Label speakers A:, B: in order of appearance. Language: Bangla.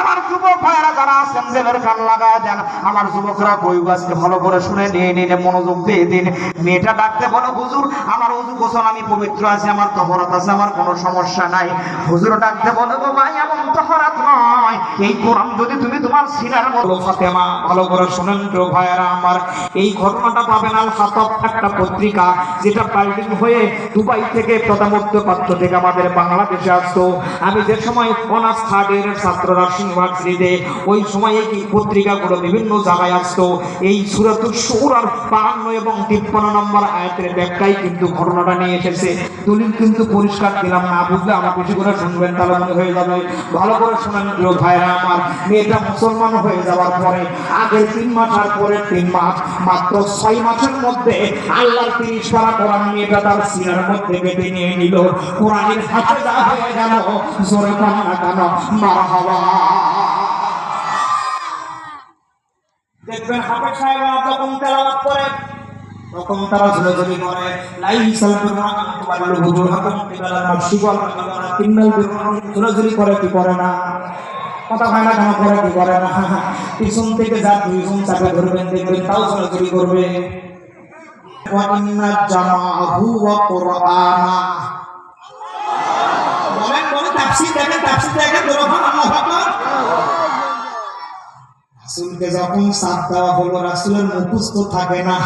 A: আমার যুবক ভাইরা যারা আছেন জেলের কান লাগায় দেন, আমার যুবকরা কই আজকে ভালো করে শুনে নিয়ে নিন, মনোযোগ দিয়ে দিন। মেয়েটা ডাকতে বলো, হুজুর আমার ওযু গোসল, আমি পবিত্র আছি, আমার তহরাত আছে, আমার কোনো সমস্যা নাই। হুজুর ডাকতে বলো, গো ভাই এমন তহরাত নয়, এই কোরআন যদি তুমি তোমার সিনার মধ্যে, ফাতেমা ভালো করে শুনেন তো ভাইরা আমার, এই ঘটনাটা পাবেন আল খাতাব একটা পত্রিকা, যেটা পাল্টিং হয়ে দুবাই থেকে মধ্যপ্রাচ্য থেকে আমাদের বাংলাদেশে আসতো। আমি যে সময় অনার্স থার্ড ইয়ারের ছাত্ররা ইউনিভার্সিটিতে, ওই সময় এই পত্রিকাগুলো বিভিন্ন জায়গায় আসতো। এই সূরাতুশ শুরার 52 এবং 53 নম্বর আয়াতের ব্যাখ্যায় কিন্তু ঘটনাটা নিয়ে এসেছে। দলিল কিন্তু পরিষ্কার দিলাম, না বুঝলে আমার বেশি করে শুনবেন, তাহলে মনে হয়ে যাবে। ভালো করে শুনেন প্রিয় ভাইরা আমার, মেয়েটা মুসলমান হয়ে যাওয়ার পরে আগের 3 মাস আর পরের 3 মাস, মাত্র 6 মাসের মধ্যে আল্লাহর 30 পারা কোরআন মেয়েটা তার সিনার মধ্যে বেঁধে নিয়ে নিল। কোরআনের হাফেজা হয়ে গেল। জোরে কান্না কানো মারহাবা। দেখবেন হাফেজ সাহেবরা যখন তেলাওয়াত করে তখন তারা ঝুলাঝুলি করে, লাইসাল বিররা আন তুওয়াল্লু বুজুহাকুম কিবালাল মাশরিক ওয়াল মাগরিব, ইন্নাল বিররা ঝুলাঝুলি করে কি করে না? কথা হয় না কেন? করে কি করে না? পিছন থেকে যা দুইজন চাপে ধরবেন, দেখবেন তাও ঝুলাঝুলি করবে। ওয়া ইন্না জামাআহু ওয়া কুরআনা, বলেন বলেন, তাফসীর দেখেন বলুন আল্লাহু আকবার। রাসূলকে যখন সাথ দেওয়া হলো, রাসূলের মুখস্থ থাকে না,